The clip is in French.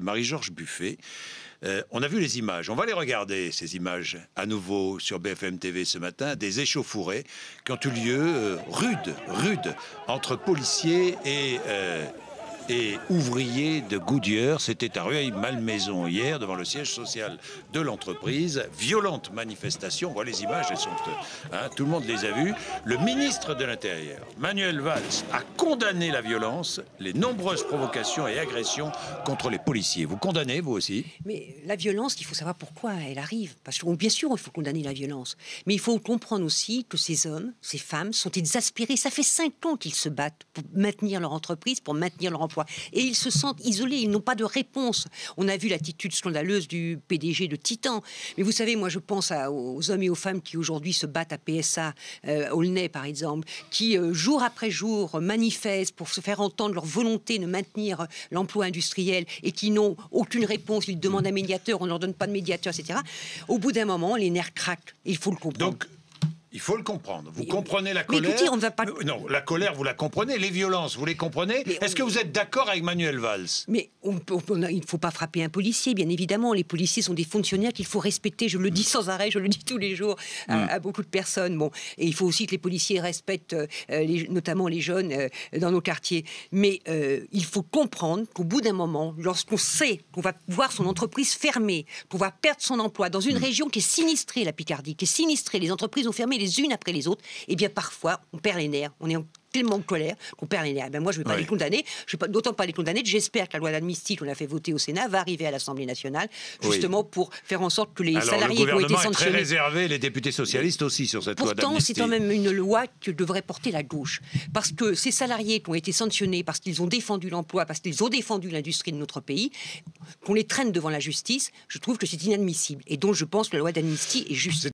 Marie-Georges Buffet. On a vu les images, on va les regarder, ces images, à nouveau sur BFM TV ce matin, des échauffourées qui ont eu lieu rudes, entre policiers et ouvriers de Goodyear. C'était à Rueil-Malmaison hier, devant le siège social de l'entreprise. Violente manifestation, on voit les images, elles sont, tout le monde les a vues. Le ministre de l'Intérieur, Manuel Valls, a condamné la violence, les nombreuses provocations et agressions contre les policiers. Vous condamnez, vous aussi? Mais la violence, il faut savoir pourquoi elle arrive. Parce que bien sûr, il faut condamner la violence. Mais il faut comprendre aussi que ces hommes, ces femmes sont exaspérés. Ça fait 5 ans qu'ils se battent pour maintenir leur entreprise, pour maintenir leur emploi. Et ils se sentent isolés, ils n'ont pas de réponse. On a vu l'attitude scandaleuse du PDG de Titan. Mais vous savez, moi je pense aux hommes et aux femmes qui aujourd'hui se battent à PSA, Aulnay par exemple, qui jour après jour manifestent pour se faire entendre leur volonté de maintenir l'emploi industriel et qui n'ont aucune réponse. Ils demandent un médiateur, on ne leur donne pas de médiateur, etc. Au bout d'un moment, les nerfs craquent. Il faut le comprendre. Donc, il faut le comprendre. Vous comprenez la colère? Mais écoutez, on ne va pas... Non, la colère, vous la comprenez. Les violences, vous les comprenez. Est-ce que vous êtes d'accord avec Manuel Valls? Mais il ne faut pas frapper un policier, bien évidemment. Les policiers sont des fonctionnaires qu'il faut respecter. Je le dis sans arrêt, je le dis tous les jours à beaucoup de personnes. Bon, et il faut aussi que les policiers respectent notamment les jeunes dans nos quartiers. Mais il faut comprendre qu'au bout d'un moment, lorsqu'on sait qu'on va voir son entreprise fermer, qu'on va perdre son emploi dans une région qui est sinistrée, la Picardie, qui est sinistrée, les entreprises ont fermé les unes après les autres, et bien parfois on perd les nerfs, on est tellement en colère qu'on perd les nerfs. Ben moi je ne vais pas les condamner, je ne vais d'autant pas les condamner, j'espère que la loi d'amnistie qu'on a fait voter au Sénat va arriver à l'Assemblée nationale, justement pour faire en sorte que les salariés qui ont été sanctionnés... Le gouvernement est très réservé, les députés socialistes aussi sur cette loi d'amnistie. Pourtant, c'est quand même une loi que devrait porter la gauche. Parce que ces salariés qui ont été sanctionnés parce qu'ils ont défendu l'emploi, parce qu'ils ont défendu l'industrie de notre pays, qu'on les traîne devant la justice, je trouve que c'est inadmissible. Et donc je pense que la loi d'amnistie est juste.